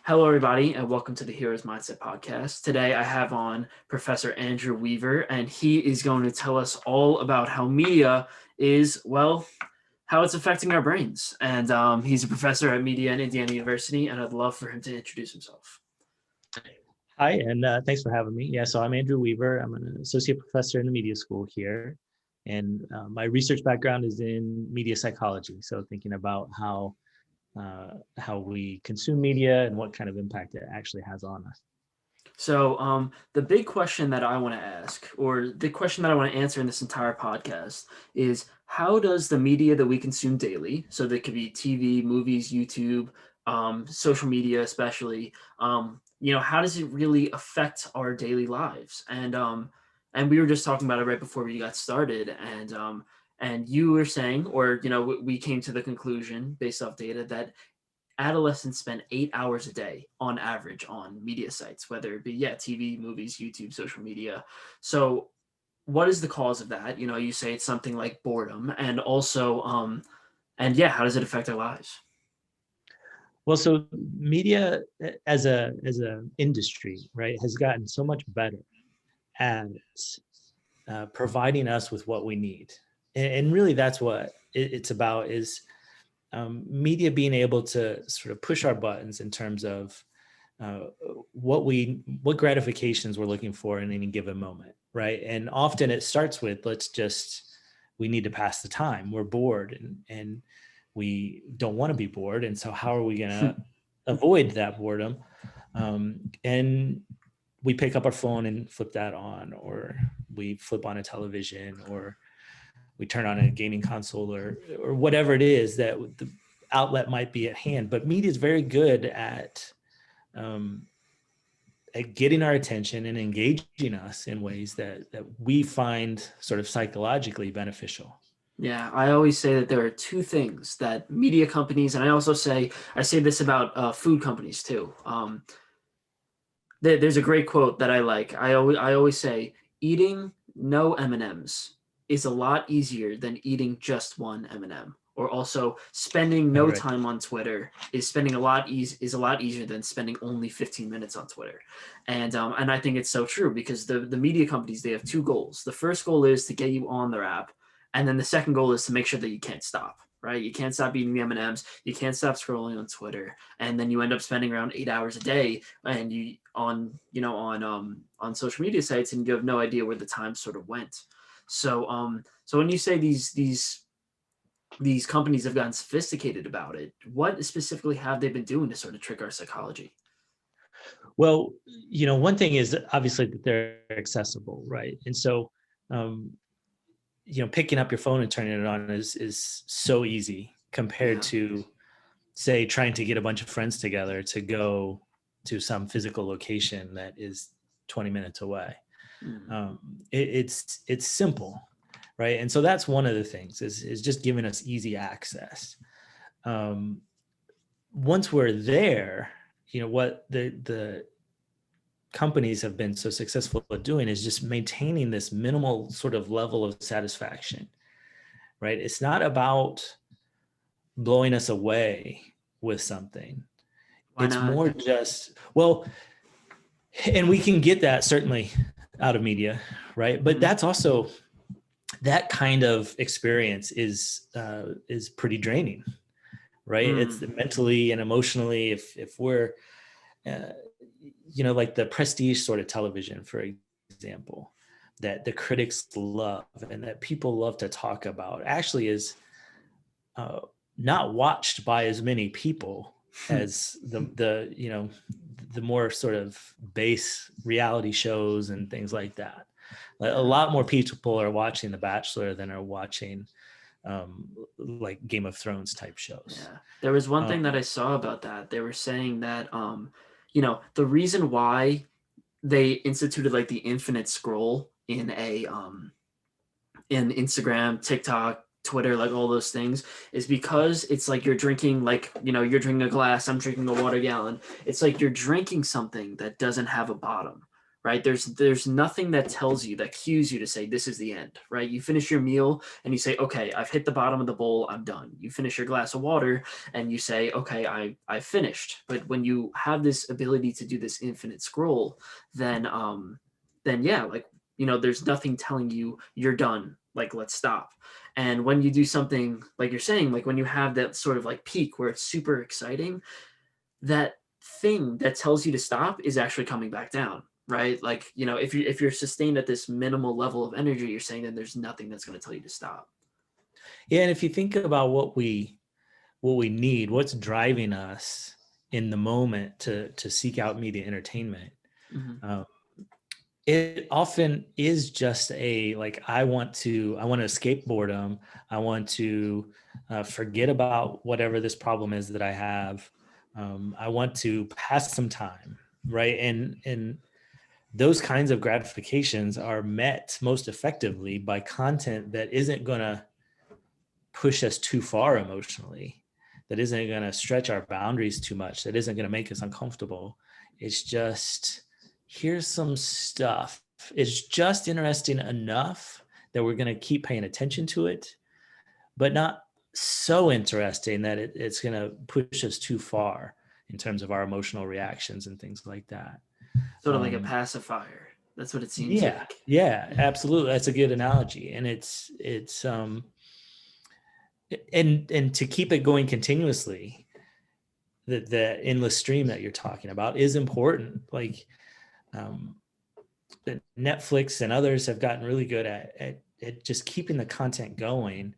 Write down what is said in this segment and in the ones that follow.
Hello, everybody, and welcome to the Heroes Mindset Podcast. Today, I have on Professor Andrew Weaver, and he is going to tell us all about how media is, well, how it's affecting our brains. And he's a professor at media at Indiana University, and I'd love for him to introduce himself. Hi, and thanks for having me. Yeah, so I'm Andrew Weaver. I'm an associate professor in the media school here. And my research background is in media psychology. So thinking about how we consume media and what kind of impact it actually has on us. So the big question that I want to ask, or the question that I want to answer in this entire podcast is, how does the media that we consume daily, so that could be TV, movies, YouTube, social media especially, how does it really affect our daily lives? And we were just talking about it right before we got started, and you were saying, or we came to the conclusion based off data that adolescents spend 8 hours a day on average on media sites, whether it be TV, movies, YouTube, social media. So what is the cause of that? You say it's something like boredom, and also how does it affect our lives? Well, so media as a industry, right, has gotten so much better at providing us with what we need, and really that's what it's about, is media being able to sort of push our buttons in terms of what gratifications we're looking for in any given moment, right? And often it starts with, we need to pass the time. We're bored and we don't want to be bored. And so how are we going to avoid that boredom? And we pick up our phone and flip that on, or we flip on a television, or we turn on a gaming console, or whatever it is that the outlet might be at hand. But media is very good at getting our attention and engaging us in ways that we find sort of psychologically beneficial. Yeah, I always say that there are two things that media companies, and I say this about food companies too. There's a great quote that I like. I always say, eating no M&Ms is a lot easier than eating just one M&M. Or also, spending no time on Twitter is a lot easier than spending only 15 minutes on Twitter. And I think it's so true, because the media companies, they have two goals. The first goal is to get you on their app, and then the second goal is to make sure that you can't stop. Right? You can't stop eating the M&Ms. You can't stop scrolling on Twitter, and then you end up spending around 8 hours a day, and on social media sites, and you have no idea where the time sort of went. So when you say these companies have gotten sophisticated about it, what specifically have they been doing to sort of trick our psychology? Well, one thing is obviously that they're accessible, right? And so, picking up your phone and turning it on is so easy compared to, say, trying to get a bunch of friends together to go to some physical location that is 20 minutes away. It's simple, right? And so that's one of the things, is just giving us easy access. Once we're there, what the companies have been so successful at doing is just maintaining this minimal sort of level of satisfaction, right? It's not about blowing us away with something. It's more just, and we can get that certainly out of media, right? But that's also, that kind of experience is pretty draining, right? It's mentally and emotionally, if we're, like the prestige sort of television, for example, that the critics love and that people love to talk about, actually is not watched by as many people as the more sort of base reality shows and things like that. A lot more people are watching The Bachelor than are watching like Game of Thrones type shows. Yeah. There was one thing that I saw about that. They were saying that the reason why they instituted like the infinite scroll in in Instagram, TikTok, Twitter, like all those things, is because it's like you're drinking, you're drinking a glass, I'm drinking a water gallon. It's like you're drinking something that doesn't have a bottom, right? There's nothing that tells you, that cues you to say this is the end, right? You finish your meal and you say, okay, I've hit the bottom of the bowl, I'm done. You finish your glass of water and you say, okay, I finished. But when you have this ability to do this infinite scroll, then yeah, like, there's nothing telling you you're done, like, let's stop. And when you do something like you're saying, like when you have that sort of like peak where it's super exciting, that thing that tells you to stop is actually coming back down, right? Like, if you're sustained at this minimal level of energy, you're saying that there's nothing that's going to tell you to stop. Yeah, and if you think about what we need, what's driving us in the moment to seek out media entertainment, Mm-hmm. um, it often is just a like I want to escape boredom. I want to forget about whatever this problem is that I have. I want to pass some time, right? And those kinds of gratifications are met most effectively by content that isn't going to push us too far emotionally, that isn't going to stretch our boundaries too much, that isn't going to make us uncomfortable. It's just, here's some stuff. It's just interesting enough that we're going to keep paying attention to it, but not so interesting that it's going to push us too far in terms of our emotional reactions and things like that. Sort of like a Um, pacifier. That's what it seems yeah, like. yeah, absolutely. That's a good analogy. And it's and to keep it going continuously, the endless stream that you're talking about is important. Like um, Netflix and others have gotten really good at just keeping the content going,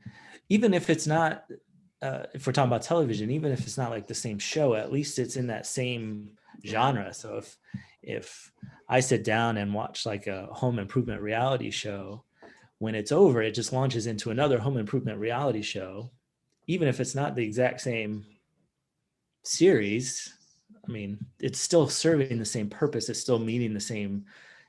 even if it's not. If we're talking about television, even if it's not like the same show, at least it's in that same Yeah. genre. So if I sit down and watch like a home improvement reality show, when it's over, it just launches into another home improvement reality show, even if it's not the exact same series. I mean, it's still serving the same purpose. It's still meeting the same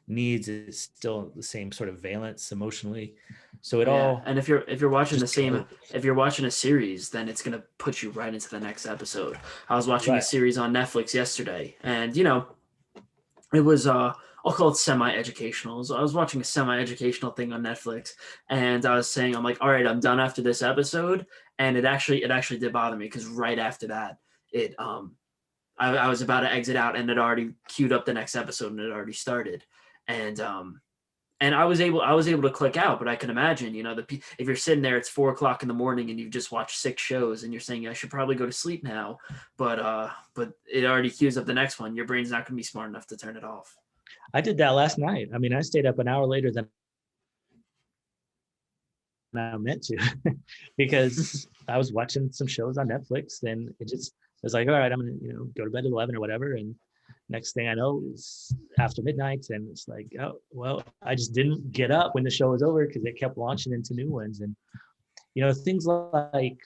needs. It's still the same sort of valence emotionally. So it Yeah, all and if you're watching the just same, goes. if you're watching a series, then it's gonna put you right into the next episode. I was watching a Right. series on Netflix yesterday, and it was I'll call it semi-educational. So I was watching a semi-educational thing on Netflix, and I was saying, I'm like, all right, I'm done after this episode, and it actually did bother me because right after that, it I was about to exit out, and it already queued up the next episode, and it already started, and I was able to click out, but I can imagine, if you're sitting there, it's 4 o'clock in the morning, and you've just watched 6 shows, and you're saying I should probably go to sleep now, but it already queues up the next one. Your brain's not going to be smart enough to turn it off. I did that last night. I mean, I stayed up an hour later than I meant to because I was watching some shows on Netflix, and it was like, all right, I'm gonna go to bed at 11 or whatever, and next thing I know, it's after midnight, and it's like, oh well, I just didn't get up when the show was over because it kept launching into new ones. And things like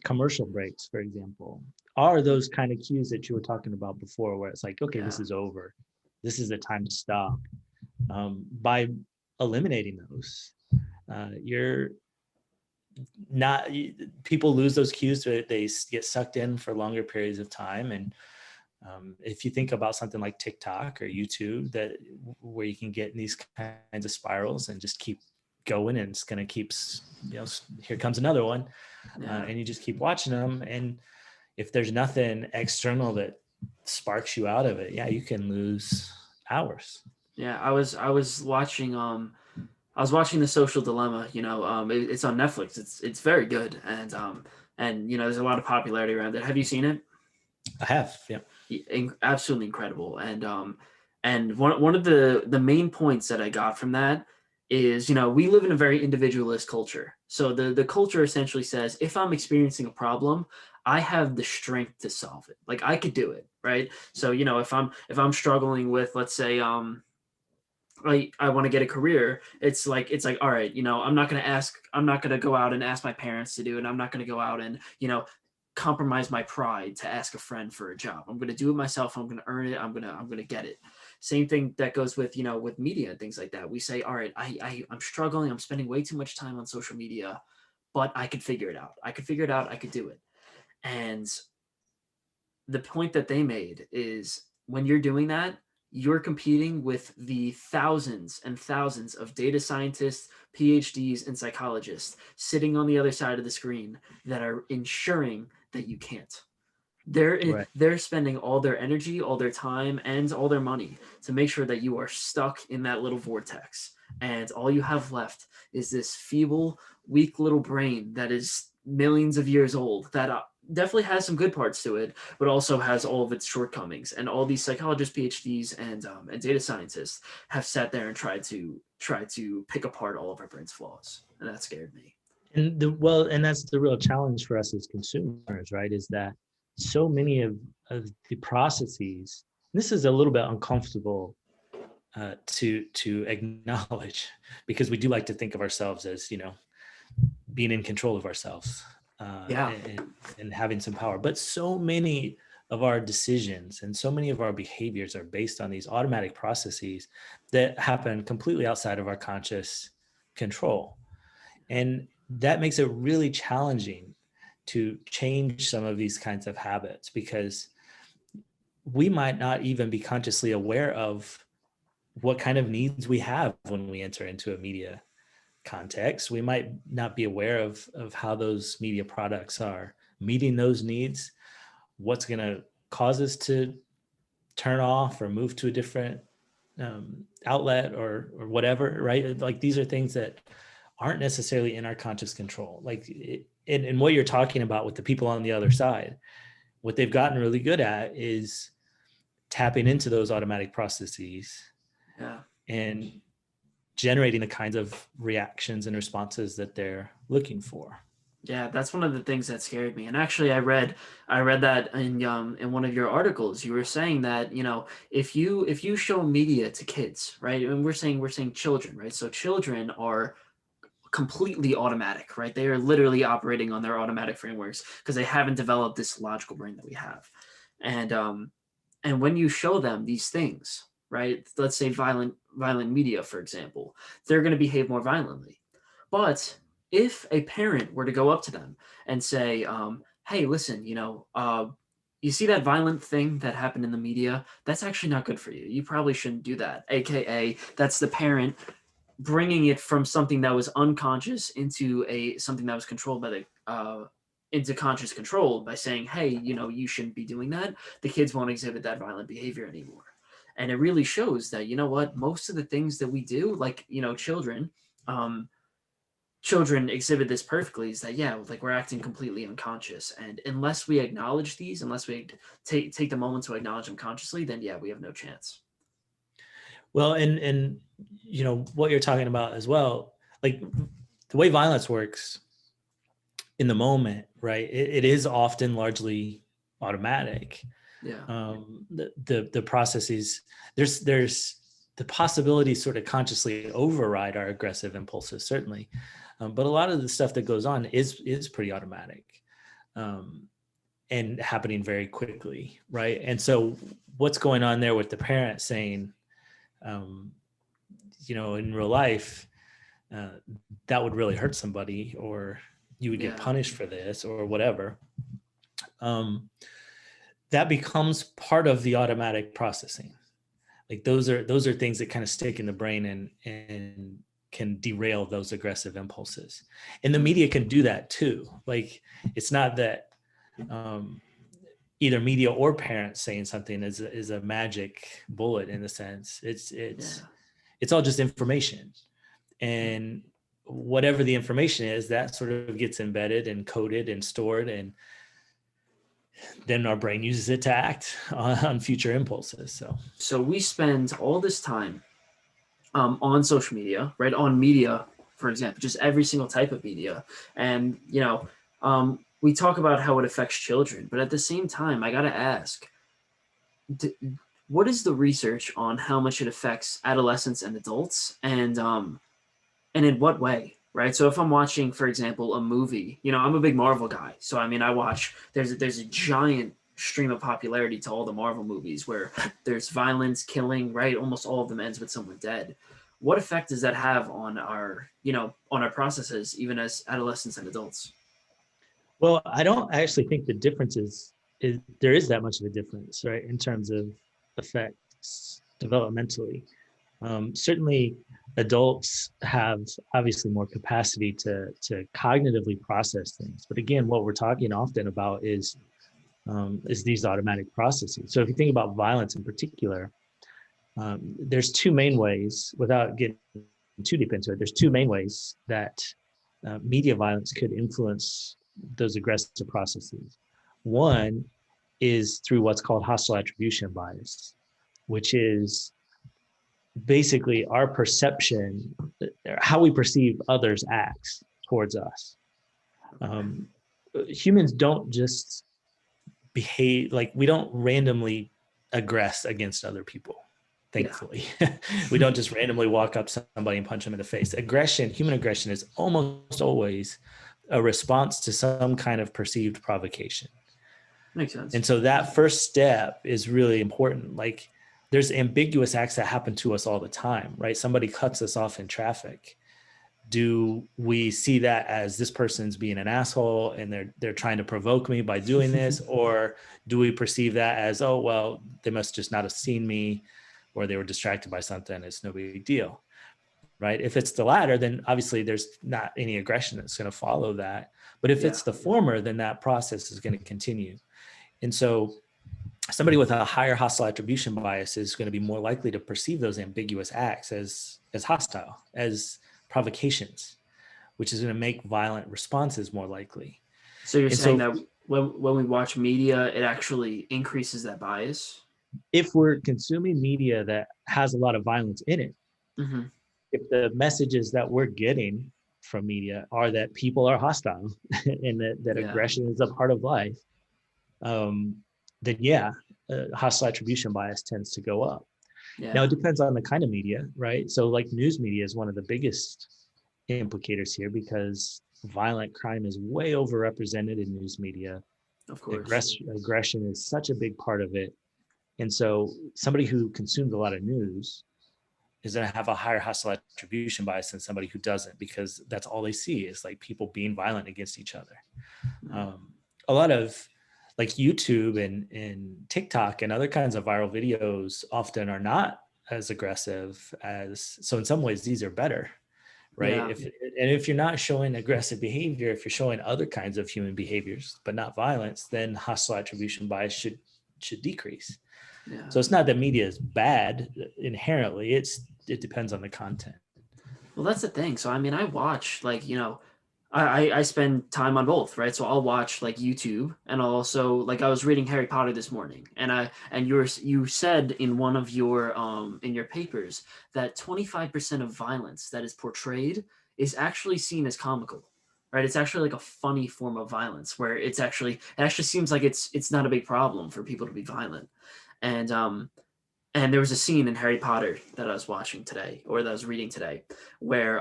commercial breaks, for example, are those kind of cues that you were talking about before, where it's like, okay, Yeah. this is over, this is the time to stop. By eliminating those, you're not people lose those cues, they get sucked in for longer periods of time. And if you think about something like TikTok or YouTube, that where you can get in these kinds of spirals and just keep going, and it's going to keep, here comes another one, Yeah. and you just keep watching them. And if there's nothing external that sparks you out of it, yeah, you can lose hours. Yeah, I was watching The Social Dilemma. It's on Netflix. It's very good, and there's a lot of popularity around it. Have you seen it? I have, yeah. Absolutely incredible. And one of the main points that I got from that is, we live in a very individualist culture. So the culture essentially says, if I'm experiencing a problem, I have the strength to solve it. Like, I could do it, right? So if I'm struggling with, let's say, I want to get a career, it's like, all right, I'm not gonna go out and ask my parents to do it. I'm not gonna go out and compromise my pride to ask a friend for a job. I'm gonna do it myself. I'm gonna earn it. I'm gonna get it. Same thing that goes with with media and things like that. We say, all right, I'm struggling. I'm spending way too much time on social media, but I could figure it out. I could figure it out. I could do it. And the point that they made is, when you're doing that, you're competing with the thousands and thousands of data scientists, PhDs, and psychologists sitting on the other side of the screen that are ensuring that you can't. Right. They're spending all their energy, all their time, and all their money to make sure that you are stuck in that little vortex. And all you have left is this feeble, weak little brain that is millions of years old, that definitely has some good parts to it, but also has all of its shortcomings. And all these psychologists, PhDs, and data scientists have sat there and tried to pick apart all of our brain's flaws, and that scared me. And that's the real challenge for us as consumers, right? Is that so many of the processes, this is a little bit uncomfortable to acknowledge, because we do like to think of ourselves as, being in control of ourselves, Yeah. and having some power. But so many of our decisions and so many of our behaviors are based on these automatic processes that happen completely outside of our conscious control. And that makes it really challenging to change some of these kinds of habits, because we might not even be consciously aware of what kind of needs we have when we enter into a media context. We might not be aware of how those media products are meeting those needs, what's going to cause us to turn off or move to a different outlet or whatever, right? Like, these are things that aren't necessarily in our conscious control. Like, and what you're talking about with the people on the other side, what they've gotten really good at is tapping into those automatic processes, Yeah. and generating the kinds of reactions and responses that they're looking for. Yeah, that's one of the things that scared me. And actually, I read that in one of your articles. You were saying that, if you show media to kids, right? And we're saying children, right? So children are completely automatic, right? They are literally operating on their automatic frameworks because they haven't developed this logical brain that we have. And when you show them these things, right? Let's say violent media, for example, they're going to behave more violently. But if a parent were to go up to them and say, "Hey, listen, you see that violent thing that happened in the media? That's actually not good for you. You probably shouldn't do that." AKA, that's the parent bringing it from something that was unconscious into something that was controlled by into conscious control by saying, "Hey, you shouldn't be doing that." The kids won't exhibit that violent behavior anymore. And it really shows that, what, most of the things that we do, like, um, children exhibit this perfectly, is that, yeah, like, we're acting completely unconscious. And unless we acknowledge these, unless we take the moment to acknowledge them consciously, then yeah, we have no chance. Well, and what you're talking about as well, like, the way violence works in the moment, right? It is often largely automatic. Yeah. The processes, there's the possibility sort of consciously override our aggressive impulses, certainly, but a lot of the stuff that goes on is pretty automatic, and happening very quickly, right? And so what's going on there with the parent saying, in real life, that would really hurt somebody, or you would get punished for this, or whatever. That becomes part of the automatic processing. Like, those are things that kind of stick in the brain and can derail those aggressive impulses. And the media can do that too. Like, it's not that either media or parents saying something is a magic bullet in a sense. It's all just information. And whatever the information is, that sort of gets embedded and coded and stored, and then our brain uses it to act on future impulses. So we spend all this time on social media, right? On media, for example, just every single type of media. And, we talk about how it affects children, but at the same time, I got to ask, what is the research on how much it affects adolescents and adults, and in what way, right? So if I'm watching, for example, a movie, I'm a big Marvel guy, so I mean, there's a giant stream of popularity to all the Marvel movies where there's violence, killing, right? Almost all of them ends with someone dead. What effect does that have on our processes, even as adolescents and adults? Well, I don't actually think the difference is there is that much of a difference, right, in terms of effects. developmentally. Certainly, adults have obviously more capacity to cognitively process things. But again, what we're talking often about is these automatic processes. So if you think about violence in particular, there's two main ways, without getting too deep into it, there's two main ways that media violence could influence those aggressive processes. One is through what's called hostile attribution bias, which is basically our perception, how we perceive others' acts towards us. Humans don't just behave like, we don't randomly aggress against other people. Thankfully, we don't just randomly walk up to somebody and punch them in the face. Human aggression is almost always a response to some kind of perceived provocation. Makes sense. And so that first step is really important. Like, there's ambiguous acts that happen to us all the time, right? Somebody cuts us off in traffic. Do we see that as this person's being an asshole and they're trying to provoke me by doing this? Or do we perceive that as, oh, well, they must just not have seen me, or they were distracted by something, it's no big deal, right? If it's the latter, then obviously there's not any aggression that's going to follow that. But if it's the former, then that process is going to continue. And so somebody with a higher hostile attribution bias is going to be more likely to perceive those ambiguous acts as hostile, as provocations, which is going to make violent responses more likely. So you're saying that when we watch media, it actually increases that bias? If we're consuming media that has a lot of violence in it, if the messages that we're getting from media are that people are hostile and that aggression is a part of life, then hostile attribution bias tends to go up. Now, it depends on the kind of media, right? So like news media is one of the biggest implicators here, because violent crime is way overrepresented in news media. Of course. Aggression is such a big part of it. And so somebody who consumes a lot of news is going to have a higher hostile attribution bias than somebody who doesn't, because that's all they see is like people being violent against each other. A lot of like YouTube and TikTok and other kinds of viral videos often are not as aggressive as, so in some ways these are better, right? If you're not showing aggressive behavior, if you're showing other kinds of human behaviors, but not violence, then hostile attribution bias should decrease. So it's not that media is bad inherently, it depends on the content. Well, that's the thing. So, I mean, I watch I spend time on both, right? So I'll watch like YouTube, and I'll also, like, I was reading Harry Potter this morning, and you said in one of your in your papers that 25% of violence that is portrayed is actually seen as comical, right? It's actually like a funny form of violence where it actually seems like it's not a big problem for people to be violent. And there was a scene in Harry Potter that I was watching today, or that I was reading today, where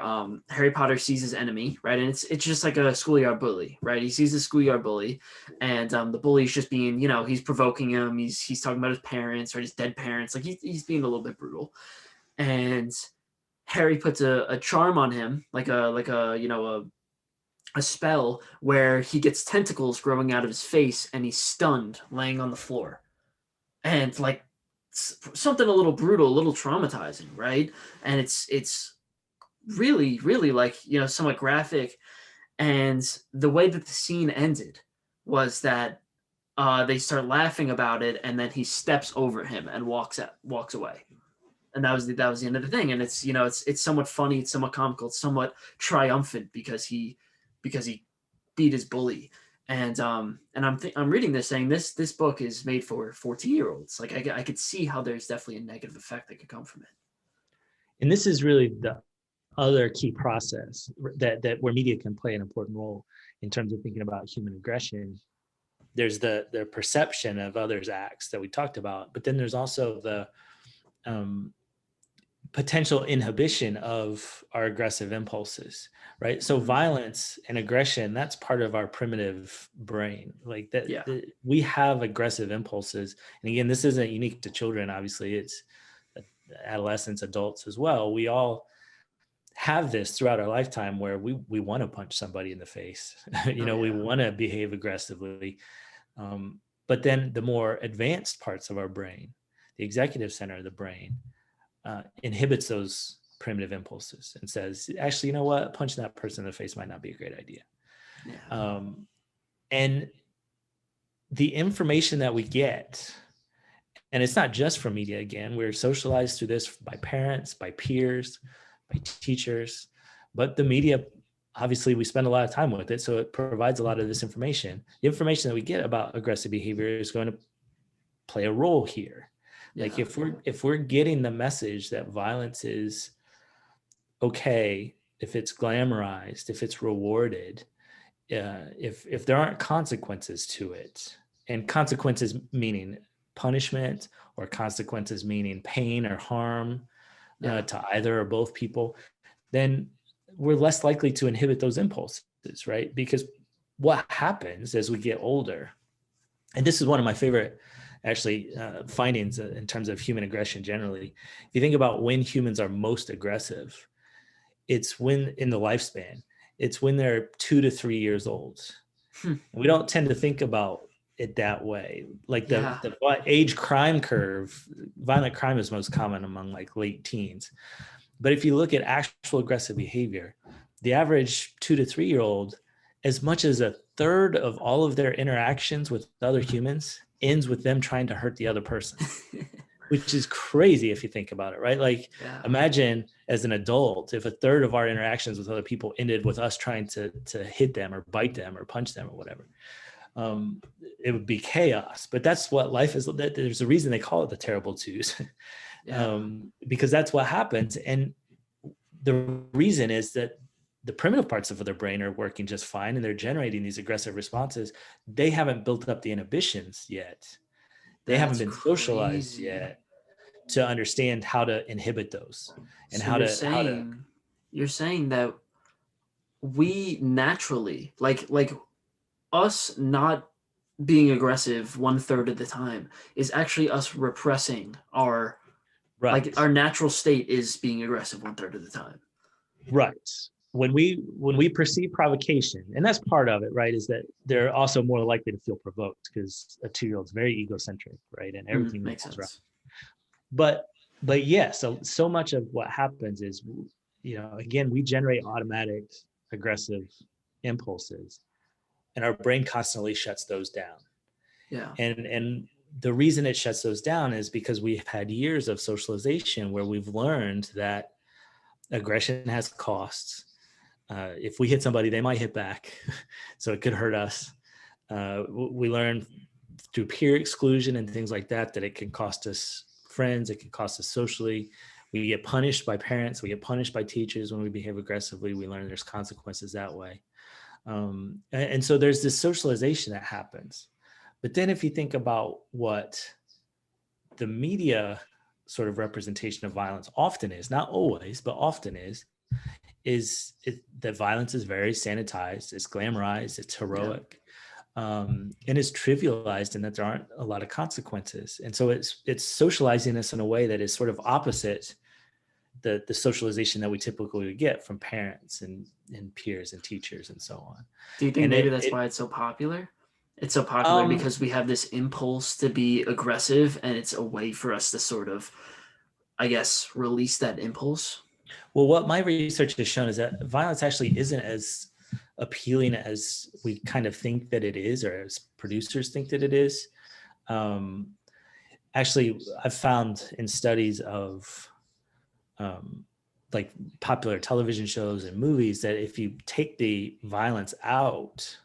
Harry Potter sees his enemy, right? And it's just like a schoolyard bully, right? He sees a schoolyard bully, and the bully's just being, he's provoking him. He's talking about his parents, or his dead parents. Like he's being a little bit brutal. And Harry puts a charm on him, like a spell where he gets tentacles growing out of his face, and he's stunned, laying on the floor. And like something a little brutal, a little traumatizing, right? And it's really, really like, somewhat graphic. And the way that the scene ended was that they start laughing about it, and then he steps over him and walks away. And that was the end of the thing. And it's it's somewhat funny, it's somewhat comical, it's somewhat triumphant because he beat his bully. And I'm reading this saying this book is made for 14-year-olds. Like I could see how there's definitely a negative effect that could come from it. And this is really the other key process that where media can play an important role in terms of thinking about human aggression. There's the perception of others' acts that we talked about, but then there's also the potential inhibition of our aggressive impulses, right? So violence and aggression, that's part of our primitive brain. Like that, we have aggressive impulses. And again, this isn't unique to children. Obviously, it's adolescents, adults as well. We all have this throughout our lifetime where we want to punch somebody in the face. We want to behave aggressively. But then the more advanced parts of our brain, the executive center of the brain, inhibits those primitive impulses and says, actually, you know what, punching that person in the face might not be a great idea. Yeah. And the information that we get, and it's not just from media, again, we're socialized through this by parents, by peers, by teachers, but the media, obviously we spend a lot of time with it, so it provides a lot of this information. The information that we get about aggressive behavior is going to play a role here. Like if we're getting the message that violence is okay, if it's glamorized, if it's rewarded, if there aren't consequences to it, and consequences meaning punishment, or consequences meaning pain or harm to either or both people, then we're less likely to inhibit those impulses, right? Because what happens as we get older, and this is one of my favorite actually findings in terms of human aggression generally. If you think about when humans are most aggressive, it's when in the lifespan, it's when they're 2 to 3 years old. We don't tend to think about it that way. Like the age crime curve, violent crime is most common among like late teens. But if you look at actual aggressive behavior, the average 2 to 3 year old, as much as a third of all of their interactions with other humans ends with them trying to hurt the other person, which is crazy if you think about it, right? Like imagine as an adult, if a third of our interactions with other people ended with us trying to hit them or bite them or punch them or whatever. It would be chaos. But that's what life is. There's a reason they call it the terrible twos, because that's what happens. And the reason is that the primitive parts of their brain are working just fine and they're generating these aggressive responses. They haven't built up the inhibitions yet. They haven't been socialized yet to understand how to inhibit those and so you're saying that we naturally, like us not being aggressive 1/3 of the time is actually us repressing our like our natural state is being aggressive 1/3 of the time. Right. When we perceive provocation, and that's part of it, right, is that they're also more likely to feel provoked because a 2-year-old's very egocentric, right, and everything makes sense. Right. But yeah, so much of what happens is, again, we generate automatic aggressive impulses, and our brain constantly shuts those down. Yeah. And the reason it shuts those down is because we've had years of socialization where we've learned that aggression has costs. If we hit somebody, they might hit back. So it could hurt us. We learn through peer exclusion and things like that it can cost us friends. It can cost us socially. We get punished by parents. We get punished by teachers when we behave aggressively. We learn there's consequences that way. And so there's this socialization that happens. But then if you think about what the media sort of representation of violence often is, not always, but often is that violence is very sanitized, it's glamorized, it's heroic, and it's trivialized, and that there aren't a lot of consequences. And so it's socializing us in a way that is sort of opposite the socialization that we typically get from parents and peers and teachers and so on. Do you think maybe that's why it's so popular? It's so popular because we have this impulse to be aggressive, and it's a way for us to sort of, I guess, release that impulse. Well, what my research has shown is that violence actually isn't as appealing as we kind of think that it is, or as producers think that it is. Actually, I've found in studies of like popular television shows and movies that if you take the violence out,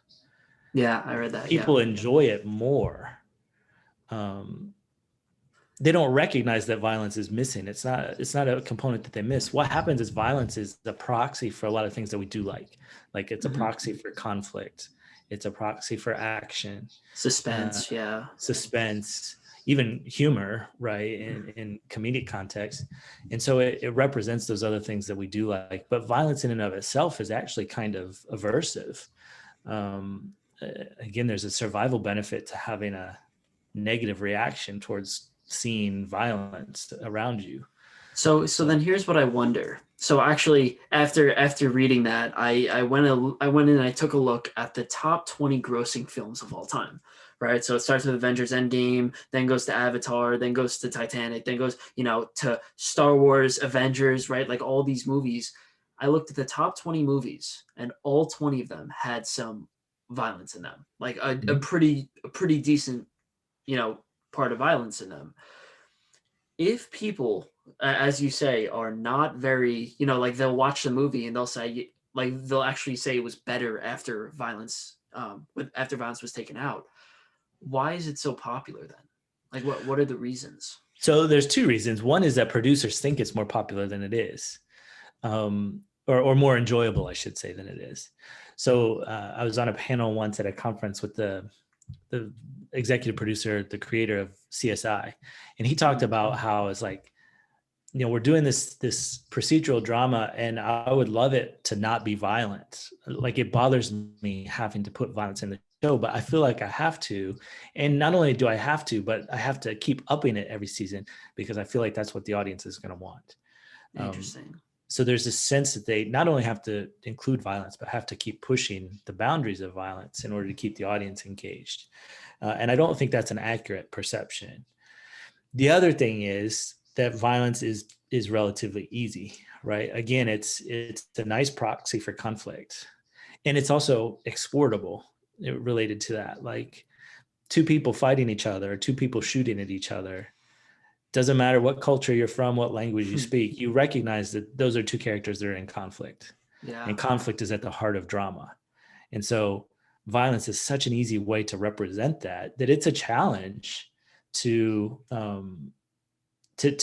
I read that. People enjoy it more. They don't recognize that violence is missing. It's not a component that they miss. What happens is violence is the proxy for a lot of things that we do like. Like it's a proxy for conflict. It's a proxy for action. Suspense, Suspense, even humor, right, in comedic context. And so it represents those other things that we do like. But violence in and of itself is actually kind of aversive. Again, there's a survival benefit to having a negative reaction towards seeing violence around you. So then here's what I wonder. So actually, after reading that, I went in and I took a look at the top 20 grossing films of all time, right? So it starts with Avengers Endgame, then goes to Avatar, then goes to Titanic, then goes, to Star Wars, Avengers, right? Like all these movies. I looked at the top 20 movies, and all 20 of them had some violence in them, like a pretty decent, part of violence in them. If people, as you say, are not very, like they'll watch the movie and they'll say, like they'll actually say it was better after violence, after violence was taken out. Why is it so popular then? Like, what are the reasons? So there's two reasons. One is that producers think it's more popular than it is, or more enjoyable, I should say, than it is. So I was on a panel once at a conference with the executive producer, the creator of CSI, and he talked about how it's like, we're doing this procedural drama, and I would love it to not be violent. Like, it bothers me having to put violence in the show, but I feel like I have to. And not only do I have to, but I have to keep upping it every season because I feel like that's what the audience is going to want. Interesting. So there's this sense that they not only have to include violence, but have to keep pushing the boundaries of violence in order to keep the audience engaged. And I don't think that's an accurate perception. The other thing is that violence is relatively easy, right? Again, it's a nice proxy for conflict, and it's also exportable related to that. Like, two people fighting each other, two people shooting at each other, doesn't matter what culture you're from, what language you speak, you recognize that those are two characters that are in conflict. Yeah. And conflict is at the heart of drama. And so violence is such an easy way to represent that it's a challenge to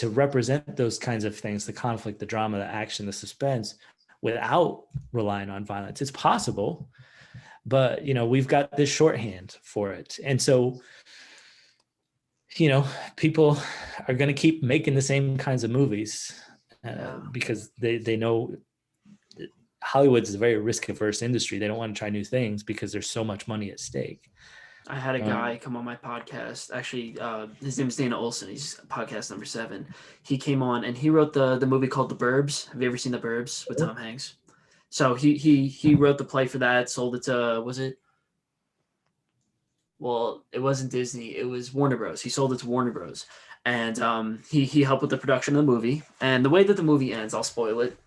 represent those kinds of things, the conflict, the drama, the action, the suspense, without relying on violence. It's possible, but we've got this shorthand for it. And so people are going to keep making the same kinds of movies because they know Hollywood's a very risk-averse industry. They don't want to try new things because there's so much money at stake. I had a guy come on my podcast. Actually, his name is Dana Olson. He's podcast number 7. He came on and he wrote the movie called The Burbs. Have you ever seen The Burbs with Tom Hanks? So he wrote the play for that, sold it to, was it? Well, it wasn't Disney. It was Warner Bros. He sold it to Warner Bros. And he helped with the production of the movie. And the way that the movie ends, I'll spoil it,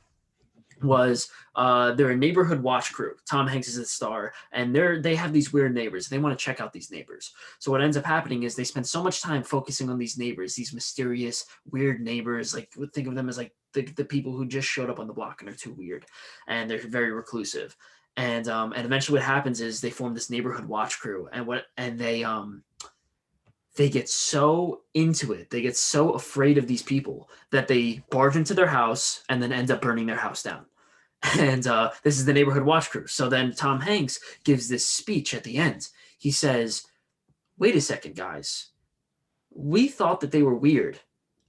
was they're a neighborhood watch crew. Tom Hanks is the star, and they have these weird neighbors. They want to check out these neighbors. So what ends up happening is they spend so much time focusing on these neighbors, these mysterious, weird neighbors. Like, think of them as like the people who just showed up on the block and are too weird, and they're very reclusive. And eventually what happens is they form this neighborhood watch crew, and they get so into it, they get so afraid of these people that they barge into their house and then end up burning their house down. And this is the neighborhood watch crew. So then Tom Hanks gives this speech at the end. He says, wait a second, guys. We thought that they were weird,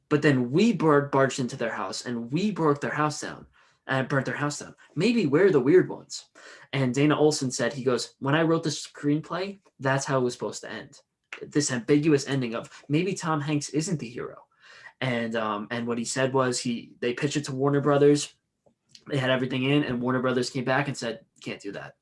but then we barged into their house and we broke their house down and burnt their house down. Maybe we're the weird ones. And Dana Olson said, he goes, when I wrote the screenplay, that's how it was supposed to end. This ambiguous ending of maybe Tom Hanks isn't the hero. And what he said was they pitched it to Warner Brothers. They had everything in, and Warner Brothers came back and said, can't do that.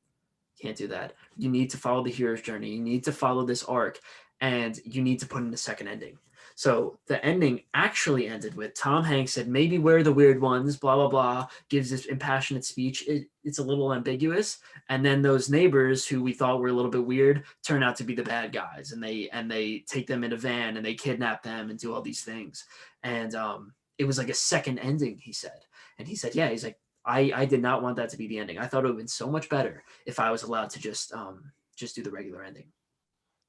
Can't do that. You need to follow the hero's journey. You need to follow this arc, and you need to put in a second ending. So the ending actually ended with Tom Hanks said, maybe we're the weird ones, blah, blah, blah, gives this impassionate speech. It's a little ambiguous. And then those neighbors who we thought were a little bit weird turn out to be the bad guys. And they take them in a van and they kidnap them and do all these things. And it was like a second ending, he said. And he said, yeah, he's like, I did not want that to be the ending. I thought it would have been so much better if I was allowed to just do the regular ending.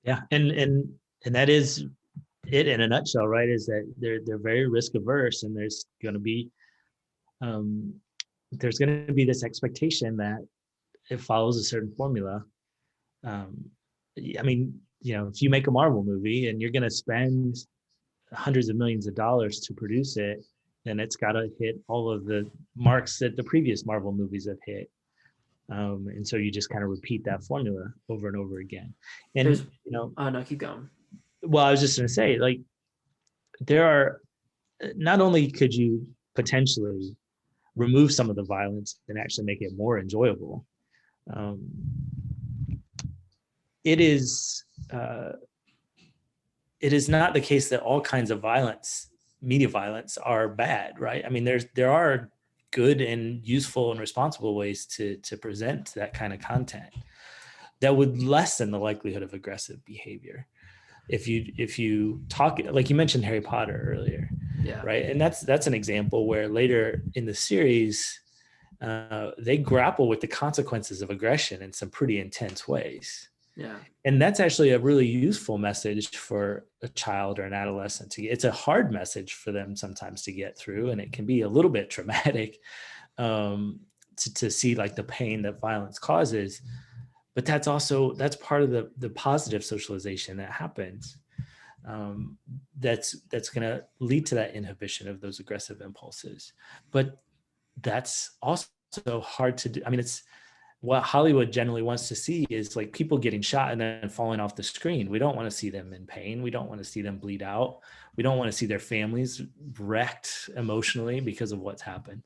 Yeah. And that is it in a nutshell, right? Is that they're very risk averse, and there's going to be this expectation that it follows a certain formula. I mean, if you make a Marvel movie and you're going to spend hundreds of millions of dollars to produce it, then it's got to hit all of the marks that the previous Marvel movies have hit. And so you just kind of repeat that formula over and over again. And no, keep going. Well, I was just going to say, like, there are, not only could you potentially remove some of the violence and actually make it more enjoyable, it is not the case that all kinds of violence, media violence, are bad, right? I mean, there are good and useful and responsible ways to present that kind of content that would lessen the likelihood of aggressive behavior. If you talk, like you mentioned Harry Potter earlier, Yeah. right? And that's an example where later in the series, they grapple with the consequences of aggression in some pretty intense ways. Yeah. And that's actually a really useful message for a child or an adolescent to get. It's a hard message for them sometimes to get through, and it can be a little bit traumatic to see like the pain that violence causes. But that's part of the positive socialization that happens. That's going to lead to that inhibition of those aggressive impulses. But that's also hard to do. I mean, it's what Hollywood generally wants to see is like people getting shot and then falling off the screen. We don't want to see them in pain. We don't want to see them bleed out. We don't want to see their families wrecked emotionally because of what's happened.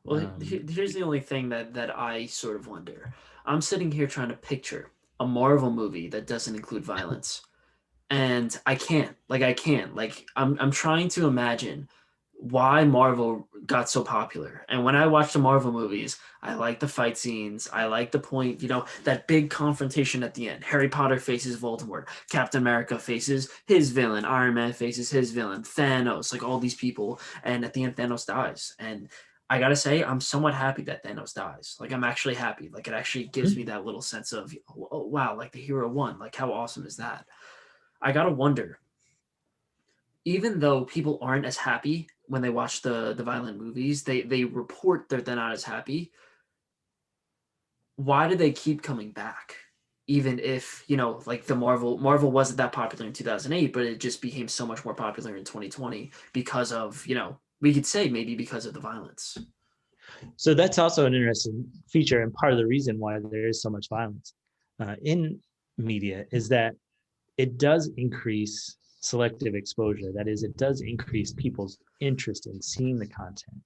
Well, here's the only thing that I sort of wonder. I'm sitting here trying to picture a Marvel movie that doesn't include violence, and I can't. I'm trying to imagine why Marvel got so popular. And when I watch the Marvel movies, I like the fight scenes. I like the point, that big confrontation at the end. Harry Potter faces Voldemort. Captain America faces his villain. Iron Man faces his villain. Thanos, like all these people. And at the end, Thanos dies. And I gotta say, I'm somewhat happy that Thanos dies. Like, I'm actually happy. Like, it actually gives me that little sense of, oh, wow, like the hero won. Like, how awesome is that? I gotta wonder, even though people aren't as happy when they watch the violent movies, they report that they're not as happy. Why do they keep coming back? Even if, like the Marvel wasn't that popular in 2008, but it just became so much more popular in 2020 because of, we could say maybe because of the violence. So that's also an interesting feature, and part of the reason why there is so much violence in media is that it does increase selective exposure. That is, it does increase people's interest in seeing the content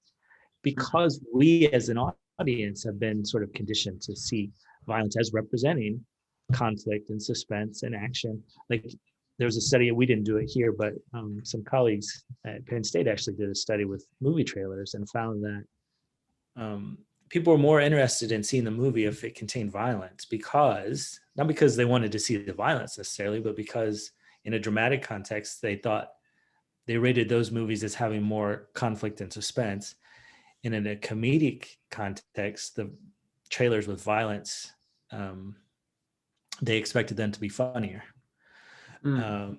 because we as an audience have been sort of conditioned to see violence as representing conflict and suspense and action. Like there was a study, we didn't do it here, but some colleagues at Penn State actually did a study with movie trailers and found that people were more interested in seeing the movie if it contained violence not because they wanted to see the violence necessarily, but because in a dramatic context, they rated those movies as having more conflict and suspense. And in a comedic context, the trailers with violence, they expected them to be funnier.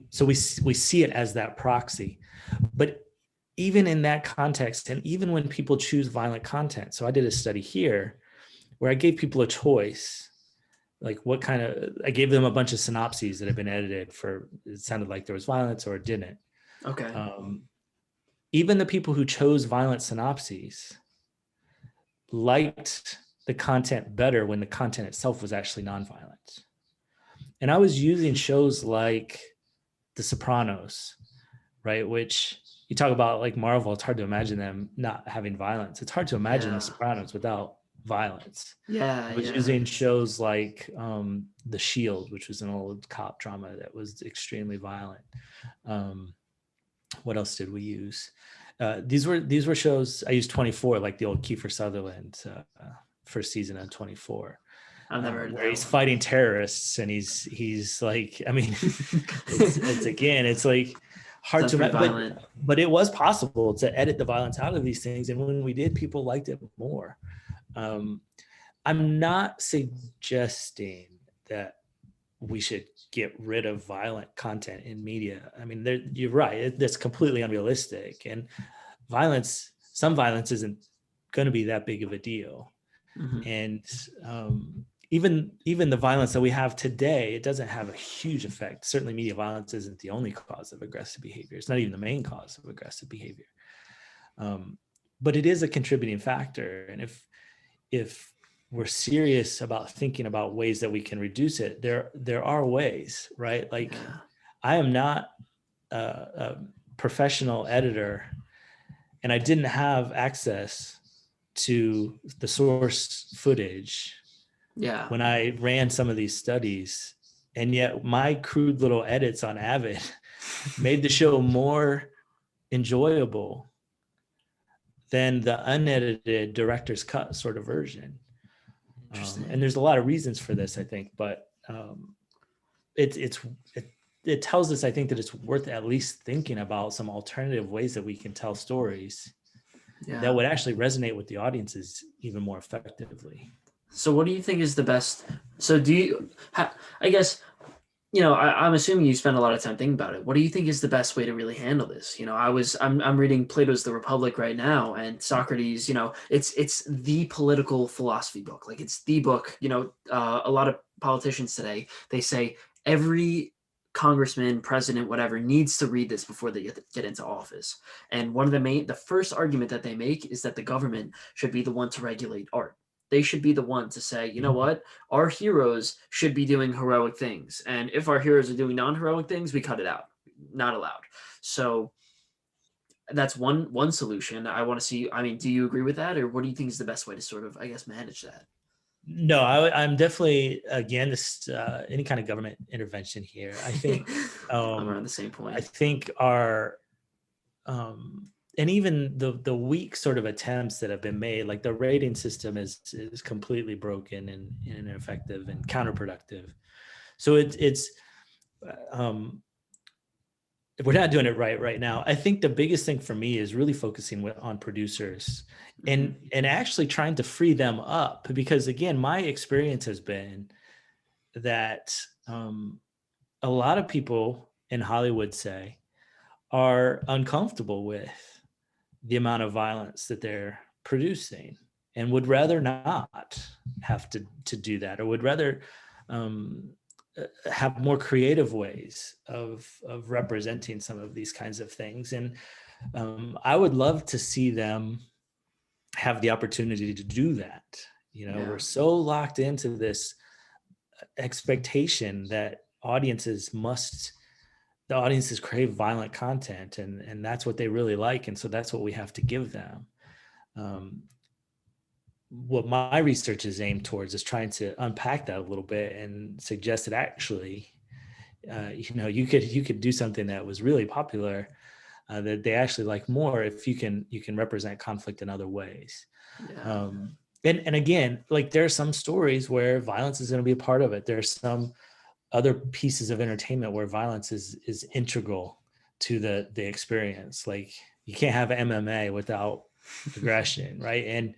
So we see it as that proxy. But even in that context, and even when people choose violent content, so I did a study here where I gave people a choice, like I gave them a bunch of synopses that had been edited for, it sounded like there was violence or it didn't. Okay. Even the people who chose violent synopses liked the content better when the content itself was actually nonviolent. And I was using shows like The Sopranos, right? Which you talk about like Marvel, it's hard to imagine them not having violence. It's hard to imagine The Sopranos without violence. Yeah. I was using shows like The Shield, which was an old cop drama that was extremely violent. What else did we use? These were shows. I used 24, like the old Kiefer Sutherland first season on 24. I've never heard of where he's fighting terrorists and he's like, I mean, it's like hard to imagine, but it was possible to edit the violence out of these things. And when we did, people liked it more. I'm not suggesting that we should get rid of violent content in media. I mean, you're right. That's completely unrealistic. And some violence isn't going to be that big of a deal. Mm-hmm. And even the violence that we have today, it doesn't have a huge effect. Certainly media violence isn't the only cause of aggressive behavior. It's not even the main cause of aggressive behavior. But it is a contributing factor. And if we're serious about thinking about ways that we can reduce it, there are ways, right? Like I am not a professional editor and I didn't have access to the source footage when I ran some of these studies And yet my crude little edits on Avid made the show more enjoyable than the unedited director's cut sort of version. And there's a lot of reasons for this, I think, but it tells us, I think, that it's worth at least thinking about some alternative ways that we can tell stories that would actually resonate with the audiences even more effectively. So what do you think is the best? So do you, I guess, I'm assuming you spend a lot of time thinking about it. What do you think is the best way to really handle this? I'm reading Plato's The Republic right now, and Socrates, it's the political philosophy book. Like, it's the book, a lot of politicians today, they say every congressman, president, whatever, needs to read this before they get into office. And one of the first argument that they make is that the government should be the one to regulate art. They should be the one to say, you know what, our heroes should be doing heroic things. And if our heroes are doing non-heroic things, we cut it out. Not allowed. So that's one solution. I want to see, do you agree with that? Or what do you think is the best way to sort of, I guess, manage that? No, I'm definitely against any kind of government intervention here. I think I'm around the same point. I think our and even the weak sort of attempts that have been made, like the rating system is completely broken and ineffective and counterproductive. So it's we're not doing it right now. I think the biggest thing for me is really focusing on producers and actually trying to free them up, because again, my experience has been that a lot of people in Hollywood, say, are uncomfortable with the amount of violence that they're producing and would rather not have to do that, or would rather have more creative ways of representing some of these kinds of things. And I would love to see them have the opportunity to do that. We're so locked into this expectation that audiences crave violent content, and that's what they really like. And so that's what we have to give them. What my research is aimed towards is trying to unpack that a little bit and suggest that actually, you could do something that was really popular that they actually like more if you can represent conflict in other ways. Yeah. And again, like, there are some stories where violence is going to be a part of it. There's some other pieces of entertainment where violence is integral to the experience. Like, you can't have MMA without aggression, right?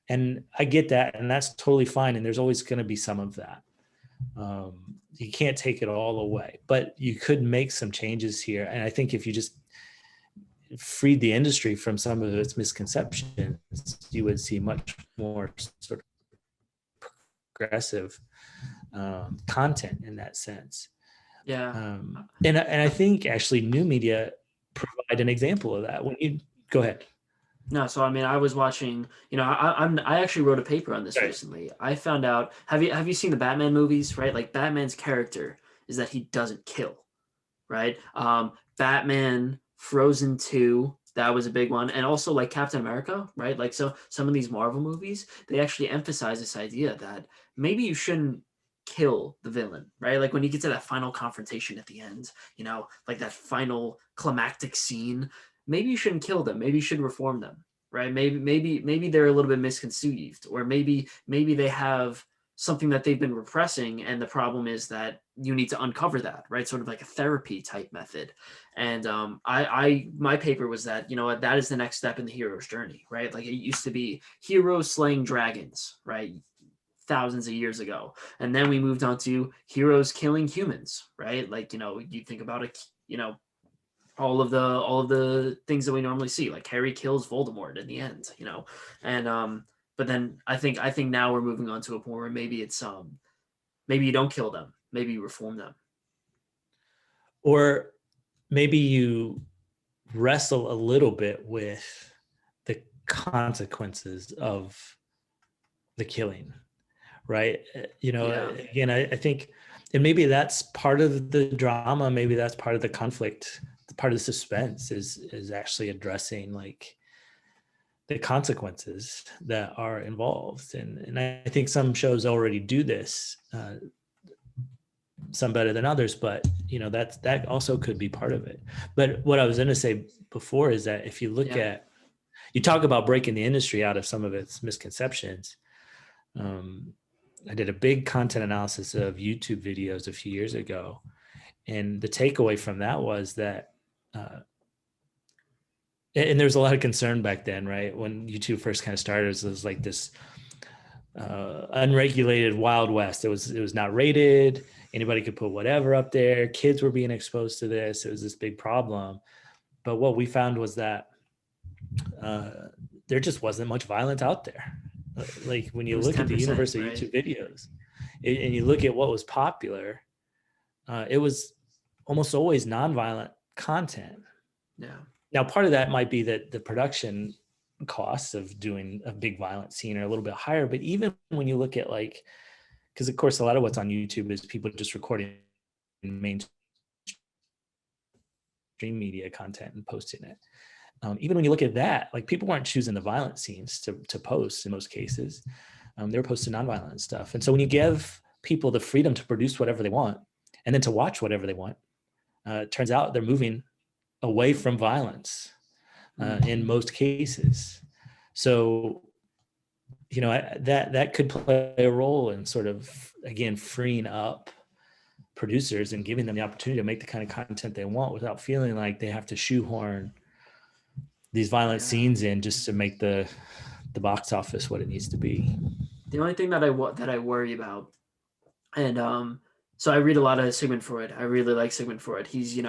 And I get that, and that's totally fine. And there's always going to be some of that. You can't take it all away, but you could make some changes here. And I think if you just freed the industry from some of its misconceptions, you would see much more sort of progressive content in that sense. Yeah. And I think actually new media provide an example of that. When you go ahead. No, so I was watching. I actually wrote a paper on this recently. I found out. Have you seen the Batman movies? Right, like, Batman's character is that he doesn't kill. Right. Batman, Frozen 2, that was a big one, and also like Captain America. Right, like, so some of these Marvel movies, they actually emphasize this idea that maybe you shouldn't kill the villain, right? Like, when you get to that final confrontation at the end, like that final climactic scene, maybe you shouldn't kill them. Maybe you should reform them, right? Maybe they're a little bit misconceived, or maybe they have something that they've been repressing, and the problem is that you need to uncover that, right? Sort of like a therapy type method. And my paper was that, that is the next step in the hero's journey, right? Like, it used to be heroes slaying dragons, right? Thousands of years ago, and then we moved on to heroes killing humans, right? Like, you think about it, all of the things that we normally see, like Harry kills Voldemort in the end, and but then I think now we're moving on to a point where maybe it's maybe you don't kill them, maybe you reform them, or maybe you wrestle a little bit with the consequences of the killing, right? Again, I think, and maybe that's part of the drama, maybe that's part of the conflict, part of the suspense is actually addressing like the consequences that are involved. And I think some shows already do this. some better than others, but that also could be part of it. But what I was going to say before is that if you look at, you talk about breaking the industry out of some of its misconceptions. I did a big content analysis of YouTube videos a few years ago, and the takeaway from that was that, and there was a lot of concern back then, right? When YouTube first kind of started, it was like this unregulated Wild West. It was not rated. Anybody could put whatever up there. Kids were being exposed to this. It was this big problem. But what we found was that there just wasn't much violence out there. Like when you look at the universe of YouTube videos and you look at what was popular, it was almost always nonviolent content. Yeah. Now, part of that might be that the production costs of doing a big violent scene are a little bit higher, but even when you look at because of course a lot of what's on YouTube is people just recording mainstream media content and posting it. Even when you look at that, people weren't choosing the violent scenes to post in most cases. They were posting nonviolent stuff. And so when you give people the freedom to produce whatever they want and then to watch whatever they want, it turns out they're moving away from violence in most cases. So, that could play a role in sort of, again, freeing up producers and giving them the opportunity to make the kind of content they want without feeling like they have to shoehorn these violent scenes in just to make the box office what it needs to be. The only thing that I worry about, and so I read a lot of Sigmund Freud. I really like Sigmund Freud. He's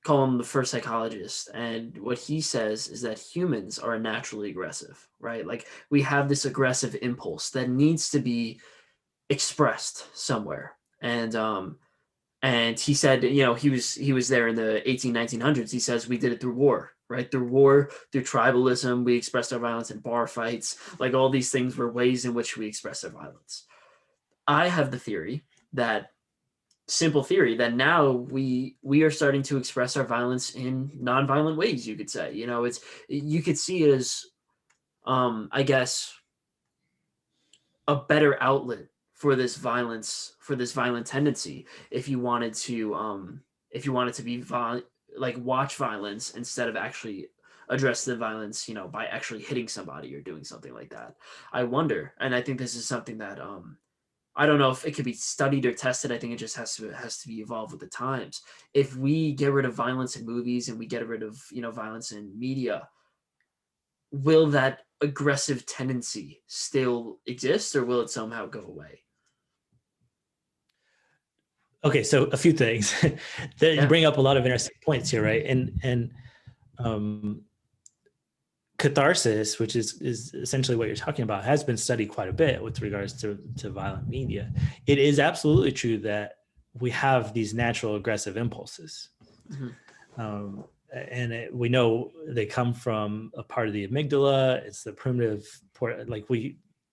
call him the first psychologist, and what he says is that humans are naturally aggressive, right? Like we have this aggressive impulse that needs to be expressed somewhere, and he said, he was there in the 1900s. He says we did it through war, right? Through war, through tribalism, we expressed our violence in bar fights. Like all these things were ways in which we expressed our violence. I have the simple theory that now we are starting to express our violence in nonviolent ways, you could say. You could see it as, I guess, a better outlet for this violence, for this violent tendency. If you wanted to be watch violence instead of actually address the violence, by actually hitting somebody or doing something like that. I wonder, and I think this is something that I don't know if it could be studied or tested. I think it just has to be evolved with the times. If we get rid of violence in movies and we get rid of violence in media, will that aggressive tendency still exist, or will it somehow go away? Okay, so a few things. You bring up a lot of interesting points here, right? And catharsis, which is essentially what you're talking about, has been studied quite a bit with regards to violent media. It is absolutely true that we have these natural aggressive impulses. Mm-hmm. We know they come from a part of the amygdala. It's the primitive part,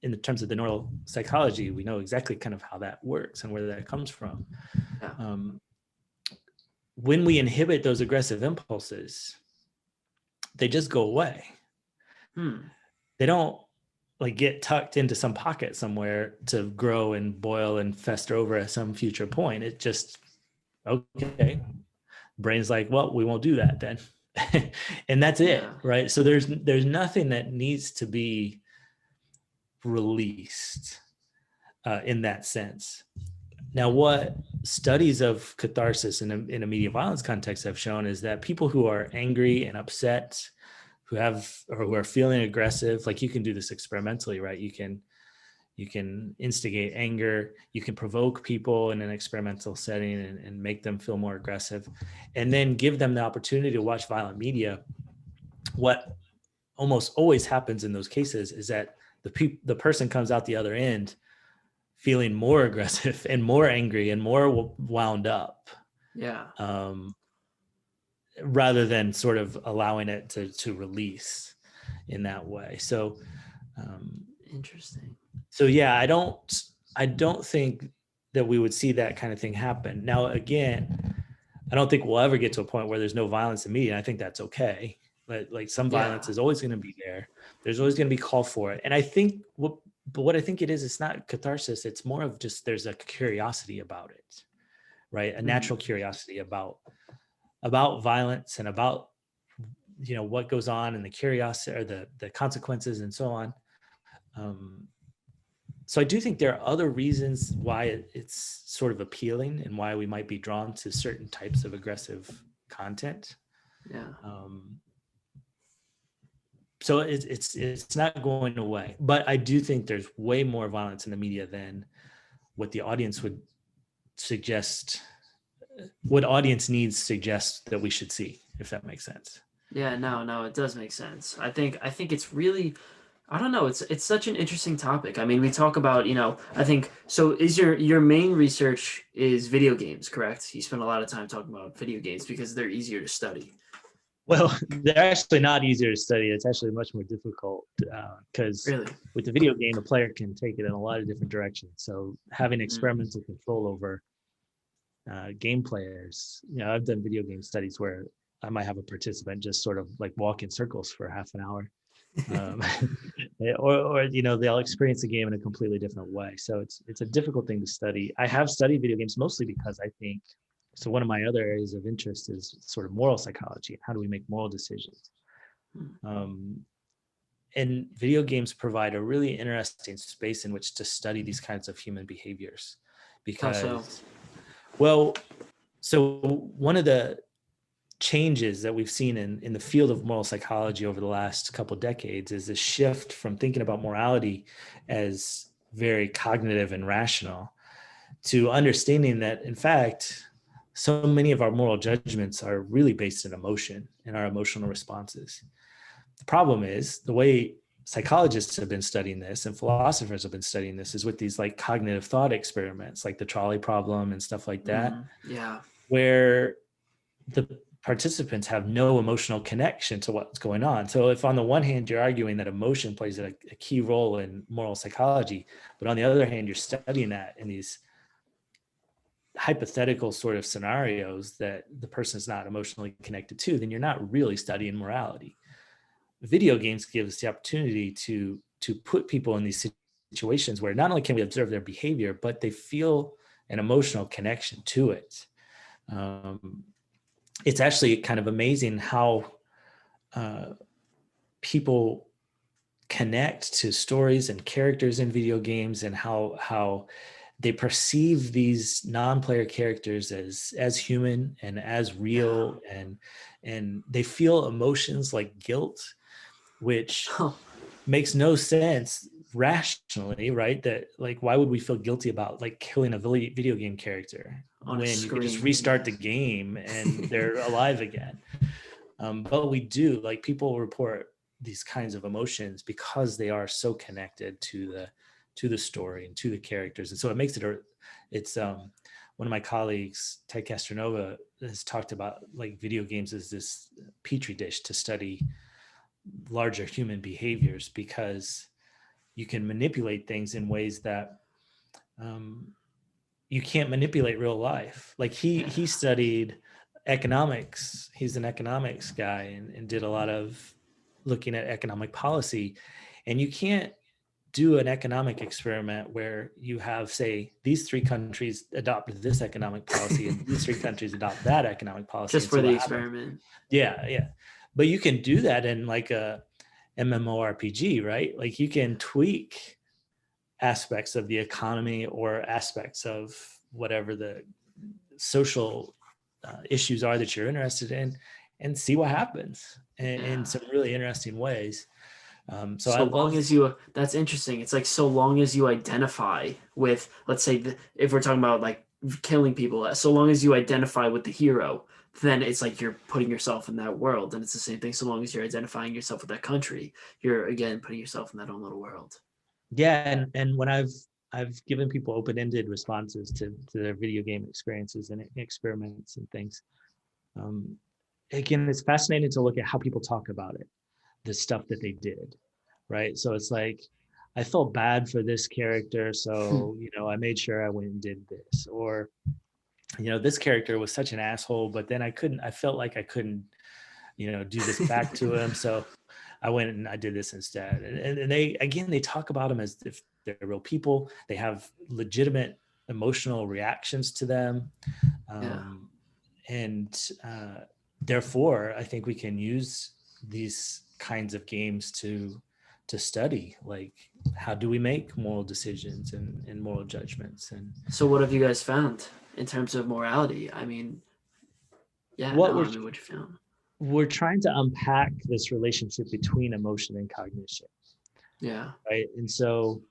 in terms of the neural psychology, we know exactly kind of how that works and where that comes from. Yeah. When we inhibit those aggressive impulses, they just go away. They don't get tucked into some pocket somewhere to grow and boil and fester over at some future point. It just, okay. Brain's like, well, we won't do that then. And that's it, right? So there's nothing that needs to be released in that sense. Now, what studies of catharsis in a media violence context have shown is that people who are angry and upset, who are feeling aggressive, you can do this experimentally, right? You can instigate anger, you can provoke people in an experimental setting and make them feel more aggressive, and then give them the opportunity to watch violent media. What almost always happens in those cases is that the person comes out the other end feeling more aggressive and more angry and more wound up. Yeah. Rather than sort of allowing it to release in that way. So interesting. So yeah, I don't think that we would see that kind of thing happen. Now, again, I don't think we'll ever get to a point where there's no violence in media. I think that's okay. But some violence is always going to be there. There's always going to be call for it. And I think but what I think it is, it's not catharsis. It's more of just, there's a curiosity about it, right? A natural curiosity about violence and about, what goes on, and the curiosity, or the consequences, and so on. So I do think there are other reasons why it's sort of appealing, and why we might be drawn to certain types of aggressive content. Yeah. So it's not going away, but I do think there's way more violence in the media than what the audience would suggest. What audience needs suggests that we should see, if that makes sense. Yeah, no, it does make sense. I think it's really, I don't know, it's such an interesting topic. I mean, we talk about, I think, so is your main research is video games, correct? You spend a lot of time talking about video games because they're easier to study. Well, they're actually not easier to study. It's actually much more difficult, because Really? with the video game, a player can take it in a lot of different directions. So having experimental control over game players, I've done video game studies where I might have a participant just sort of like walk in circles for half an hour, or they'll experience the game in a completely different way. So it's a difficult thing to study. I have studied video games mostly because I think, so one of my other areas of interest is sort of moral psychology, and how do we make moral decisions. And video games provide a really interesting space in which to study these kinds of human behaviors, because How so? Well, so one of the changes that we've seen in the field of moral psychology over the last couple of decades is a shift from thinking about morality as very cognitive and rational, to understanding that, in fact, so many of our moral judgments are really based in emotion and our emotional responses. The problem is, the way psychologists have been studying this and philosophers have been studying this is with these like cognitive thought experiments, like the trolley problem and stuff like that, Yeah. where the participants have no emotional connection to what's going on. So if on the one hand, you're arguing that emotion plays a key role in moral psychology, but on the other hand, you're studying that in these hypothetical sort of scenarios that the person is not emotionally connected to, then you're not really studying morality. Video games give us the opportunity to put people in these situations where not only can we observe their behavior, but they feel an emotional connection to it. It's actually kind of amazing how people connect to stories and characters in video games, and how they perceive these non-player characters as human and as real, and they feel emotions like guilt, which makes no sense rationally, right? That, like, why would we feel guilty about like killing a video game character when you could just restart the game and they're alive again? But we do, like, people report these kinds of emotions because they are so connected to the story and to the characters. And so it makes it's one of my colleagues, Ted Castronova, has talked about like video games as this petri dish to study larger human behaviors, because you can manipulate things in ways that you can't manipulate real life. Like he studied economics. He's an economics guy, and did a lot of looking at economic policy. And you can't do an economic experiment where you have, say, these three countries adopt this economic policy and these three countries adopt that economic policy. Just for the experiment. Yeah. But you can do that in like a MMORPG, right? Like you can tweak aspects of the economy or aspects of whatever the social issues are that you're interested in, and see what happens in some really interesting ways. That's interesting. It's like, so long as you identify with, let's say, if we're talking about like killing people, so long as you identify with the hero, then it's like you're putting yourself in that world. And it's the same thing. So long as you're identifying yourself with that country, you're again putting yourself in that own little world. Yeah, and when I've given people open-ended responses to their video game experiences and experiments and things, again, it's fascinating to look at how people talk about it, the stuff that they did, right? So it's like, I felt bad for this character, so I made sure I went and did this, or this character was such an asshole, but then I felt like I couldn't do this back to him, so I went and I did this instead. And they talk about him as if they're real people. They have legitimate emotional reactions to them. And therefore, I think we can use these kinds of games to study, like, how do we make moral decisions and moral judgments. And so what have you guys found in terms of morality? I mean, what you found? We're trying to unpack this relationship between emotion and cognition. Yeah. Right. And so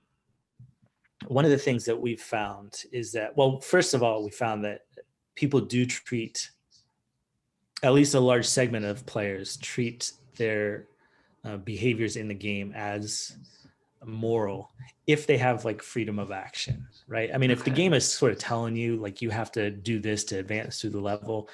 one of the things that we've found is that, well, first of all, we found that people do treat, at least a large segment of players treat their behaviors in the game as moral if they have like freedom of action, right? I mean, if the game is sort of telling you like you have to do this to advance through the level,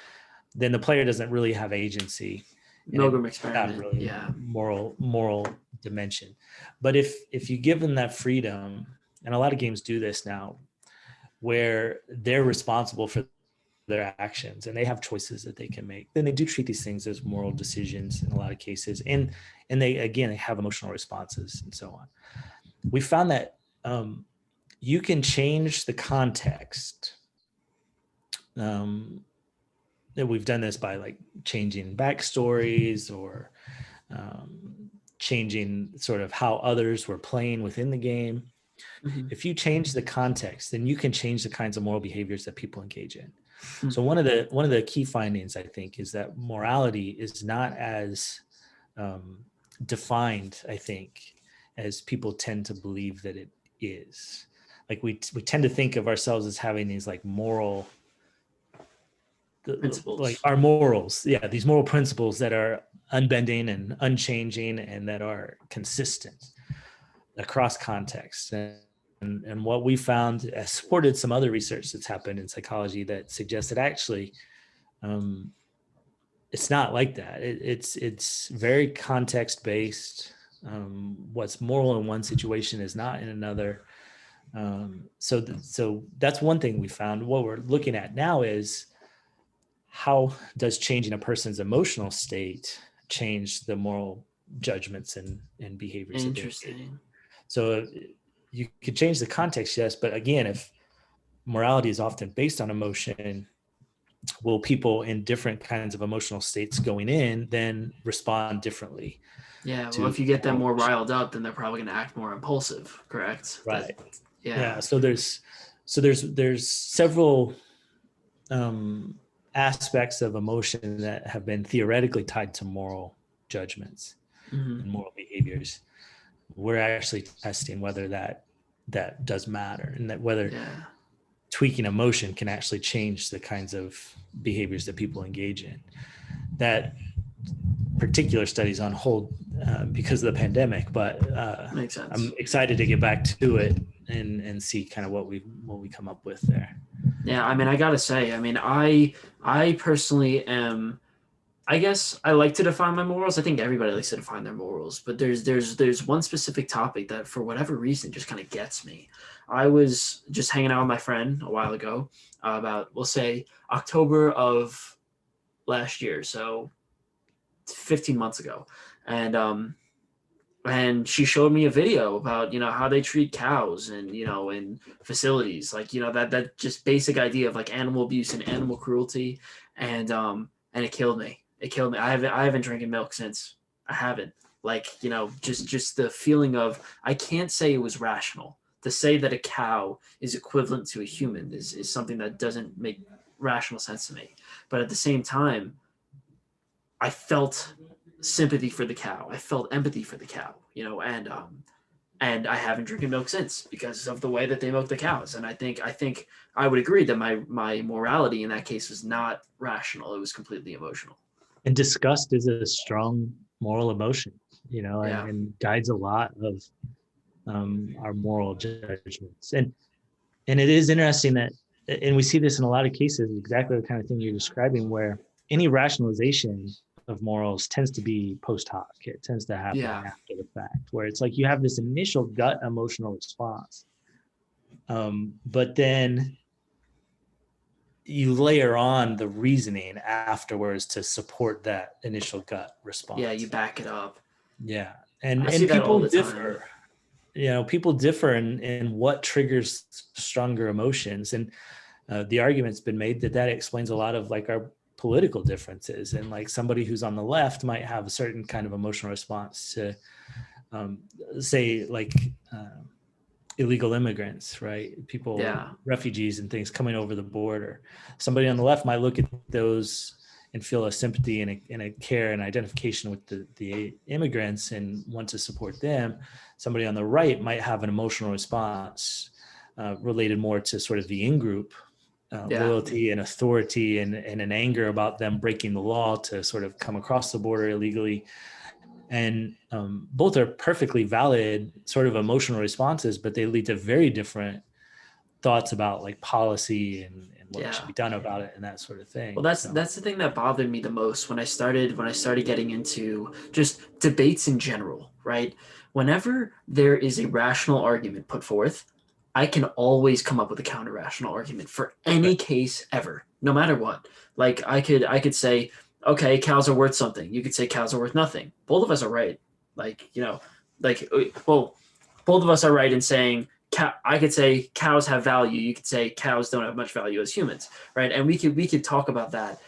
then the player doesn't really have agency. Milgram experiment. Really moral dimension. But if you give them that freedom, and a lot of games do this now, where they're responsible for their actions and they have choices that they can make, then they do treat these things as moral decisions in a lot of cases. And they have emotional responses and so on. We found that you can change the context. That we've done this by like changing backstories or changing sort of how others were playing within the game. Mm-hmm. If you change the context, then you can change the kinds of moral behaviors that people engage in. Mm-hmm. So one of the key findings, I think, is that morality is not as defined, I think, as people tend to believe that it is. Like we tend to think of ourselves as having these like moral principles, like our morals. Yeah, these moral principles that are unbending and unchanging and that are consistent across contexts. And what we found has supported some other research that's happened in psychology that suggests that actually it's not like that. It's very context based. What's moral in one situation is not in another. So that's one thing we found. What we're looking at now is how does changing a person's emotional state change the moral judgments and behaviors? Interesting. So you could change the context, yes, but again, if morality is often based on emotion, will people in different kinds of emotional states going in then respond differly? Yeah, well, if you get them more riled up, then they're probably going to act more impulsive, correct? Right. Yeah. So there's several aspects of emotion that have been theoretically tied to moral judgments and moral behaviors. We're actually testing whether that does matter, and that whether tweaking emotion can actually change the kinds of behaviors that people engage in. That particular study's on hold because of the pandemic, but makes sense. I'm excited to get back to it and see kind of what we come up with there. Yeah, I mean, I gotta say, I mean, I personally am. I guess I like to define my morals. I think everybody likes to define their morals, but there's one specific topic that for whatever reason just kind of gets me. I was just hanging out with my friend a while ago, about, we'll say, October of last year, so 15 months ago, and she showed me a video about, how they treat cows and, in facilities, like, that just basic idea of like animal abuse and animal cruelty. And it killed me. I haven't drinking milk since. I haven't, like, just the feeling of, I can't say it was rational. To say that a cow is equivalent to a human is something that doesn't make rational sense to me. But at the same time, I felt sympathy for the cow. I felt empathy for the cow, and I haven't drinking milk since because of the way that they milk the cows. And I think I would agree that my morality in that case was not rational. It was completely emotional. And disgust is a strong moral emotion, and guides a lot of our moral judgments. And it is interesting that, and we see this in a lot of cases, exactly the kind of thing you're describing, where any rationalization of morals tends to be post hoc. It tends to happen after the fact, where it's like you have this initial gut emotional response, but then you layer on the reasoning afterwards to support that initial gut response. Yeah, you back it up. Yeah, and people differ. people differ in what triggers stronger emotions. And the argument's been made that explains a lot of like our political differences. And like somebody who's on the left might have a certain kind of emotional response to, say, like illegal immigrants, right? People, Yeah. refugees and things coming over the border. Somebody on the left might look at those and feel a sympathy and a care and identification with the immigrants and want to support them. Somebody on the right might have an emotional response related more to sort of the in-group loyalty and authority and an anger about them breaking the law to sort of come across the border illegally. And both are perfectly valid sort of emotional responses, but they lead to very different thoughts about like policy and what should be done about it and that sort of thing. Well, that's the thing that bothered me the most when I started getting into just debates in general, right? Whenever there is a rational argument put forth, I can always come up with a counter rational argument for any case ever, no matter what. Like I could say, okay, cows are worth something. You could say cows are worth nothing. Both of us are right. Like, well, both of us are right in saying I could say cows have value. You could say cows don't have much value as humans, right? And we could talk about that,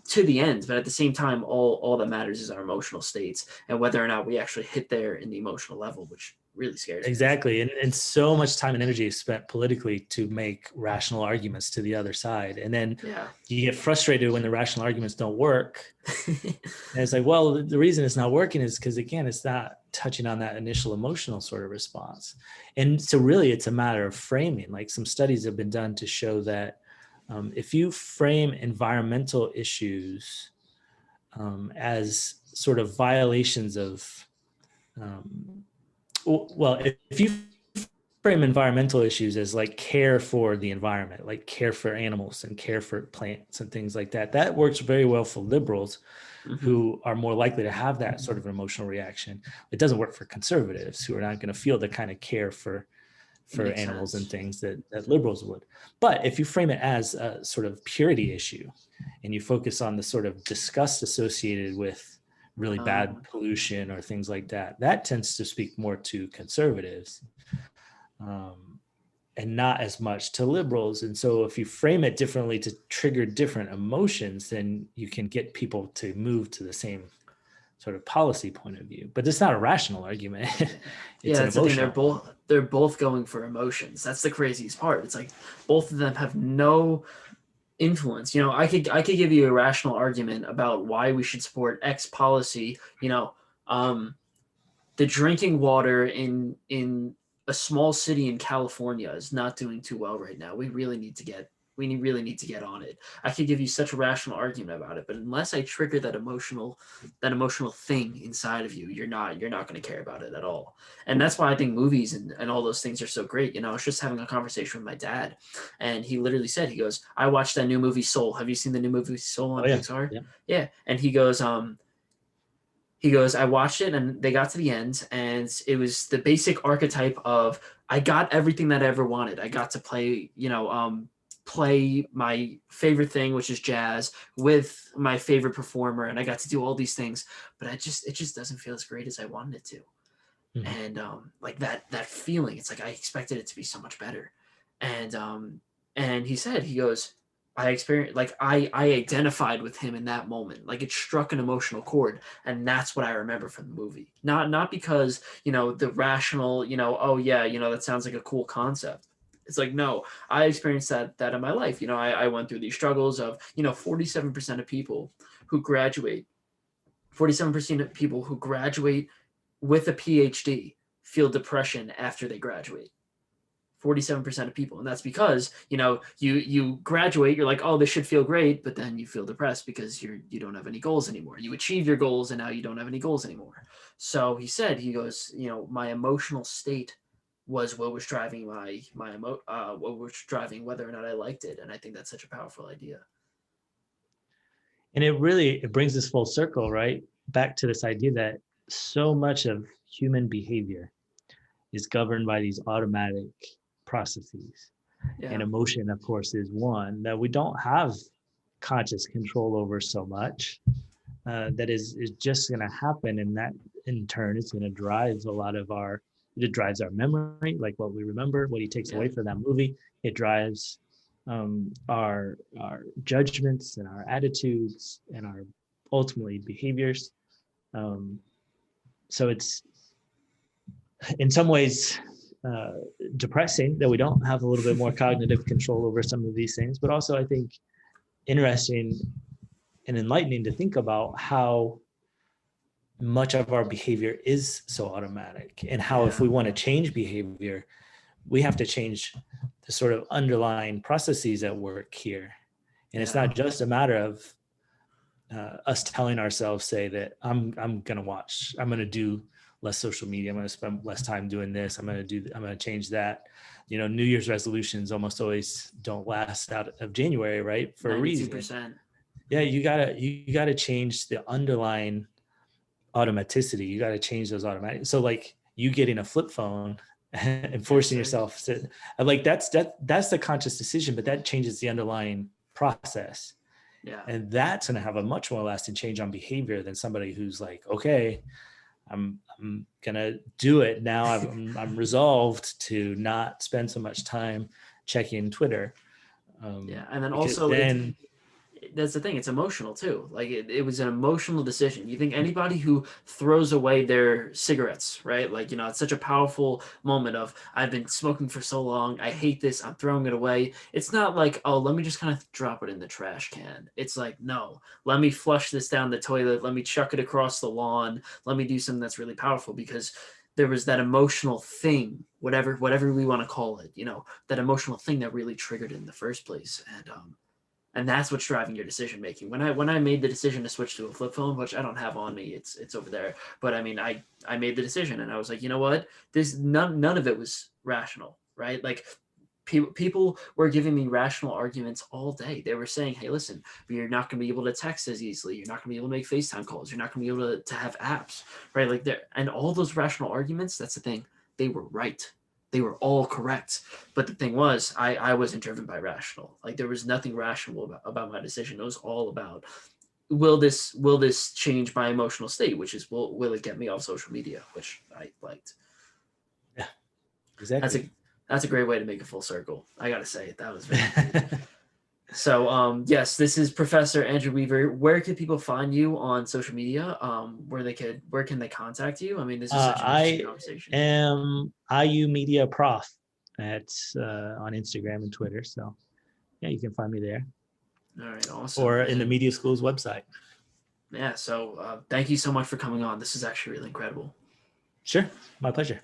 to the end. But at the same time, all that matters is our emotional states and whether or not we actually hit there in the emotional level, which really scares me. Exactly. And so much time and energy is spent politically to make rational arguments to the other side. And then you get frustrated when the rational arguments don't work. And it's like, well, the reason it's not working is because, again, it's not touching on that initial emotional sort of response. And so really it's a matter of framing. Like some studies have been done to show that if you frame environmental issues as sort of violations of well, if you frame environmental issues as like care for the environment, like care for animals and care for plants and things like that, that works very well for liberals who are more likely to have that sort of emotional reaction. It doesn't work for conservatives who are not going to feel the kind of care for animals and things that liberals would. But if you frame it as a sort of purity issue and you focus on the sort of disgust associated with really bad pollution or things like that, that tends to speak more to conservatives and not as much to liberals. And so if you frame it differently to trigger different emotions, then you can get people to move to the same sort of policy point of view. But it's not a rational argument. It's an emotional. The thing. They're both going for emotions. That's the craziest part. It's like both of them have no influence. I could give you a rational argument about why we should support X policy. The drinking water in a small city in California is not doing too well right now. We really need to get on it. I could give you such a rational argument about it, but unless I trigger that emotional thing inside of you, you're not going to care about it at all. And that's why I think movies and all those things are so great. I was just having a conversation with my dad, and he literally said, he goes, I watched that new movie Soul. Have you seen the new movie Soul on Pixar? Yeah. And he goes, I watched it and they got to the end and it was the basic archetype of, I got everything that I ever wanted. I got to play, play my favorite thing, which is jazz, with my favorite performer, and I got to do all these things, but it just doesn't feel as great as I wanted it to. And like that feeling, it's like I expected it to be so much better. And he said, he goes, I experienced, like I identified with him in that moment. Like it struck an emotional chord, and that's what I remember from the movie. Not because, the rational, oh yeah, that sounds like a cool concept. It's like, no, I experienced that in my life. I went through these struggles of, 47% of people who graduate, 47% of people who graduate with a PhD feel depression after they graduate. 47% of people. And that's because, you graduate, you're like, oh, this should feel great, but then you feel depressed because you don't have any goals anymore. You achieve your goals and now you don't have any goals anymore. So he goes, my emotional state was what was driving what was driving whether or not I liked it. And I think that's such a powerful idea. And it brings us full circle, right? Back to this idea that so much of human behavior is governed by these automatic processes. And emotion, of course, is one that we don't have conscious control over so much, that is just going to happen. And that in turn is going to drive a lot of it drives our memory, like what we remember, what he takes away from that movie. It drives our judgments and our attitudes and our ultimately behaviors. So it's in some ways depressing that we don't have a little bit more cognitive control over some of these things, but also I think interesting and enlightening to think about how much of our behavior is so automatic, and how if we want to change behavior, we have to change the sort of underlying processes at work here. And it's not just a matter of us telling ourselves, say that I'm going to do less social media. I'm going to spend less time doing this. I'm going to change that. You know, New Year's resolutions almost always don't last out of January, right? For 92%. A reason. Yeah. You gotta change the underlying automaticity. You got to change those automatic. So like you getting a flip phone and forcing yourself to, like, that's the conscious decision, but that changes the underlying process. Yeah. And that's going to have a much more lasting change on behavior than somebody who's like, okay, I'm going to do it now. I'm resolved to not spend so much time checking Twitter. And then also that's the thing, it's emotional too. Like it was an emotional decision. You think anybody who throws away their cigarettes, right? Like, you know, it's such a powerful moment of, I've been smoking for so long, I hate this, I'm throwing it away. It's not like, oh, let me just kind of drop it in the trash can. It's like, no, let me flush this down the toilet, let me chuck it across the lawn, let me do something that's really powerful, because there was that emotional thing, whatever we want to call it, you know, that emotional thing that really triggered it in the first place. And that's what's driving your decision making. When I made the decision to switch to a flip phone, which I don't have on me, it's over there. But I mean, I made the decision, and I was like, you know what? This none of it was rational, right? Like people were giving me rational arguments all day. They were saying, hey, listen, you're not going to be able to text as easily. You're not going to be able to make FaceTime calls. You're not going to be able to have apps, right? Like and all those rational arguments. That's the thing. They were right. They were all correct. But the thing was, I wasn't driven by rational. Like there was nothing rational about my decision. It was all about, will this change my emotional state, which is, will it get me off social media, which I liked. Yeah, exactly. That's a great way to make a full circle. I got to say, that was very good. So, yes, this is Professor Andrew Weaver. Where can people find you on social media? Where can they contact you? I mean, this is such an interesting conversation. I am IU Media Prof on Instagram and Twitter. So yeah, you can find me there. All right, awesome. Or in the media school's website. Yeah, so thank you so much for coming on. This is actually really incredible. Sure, my pleasure.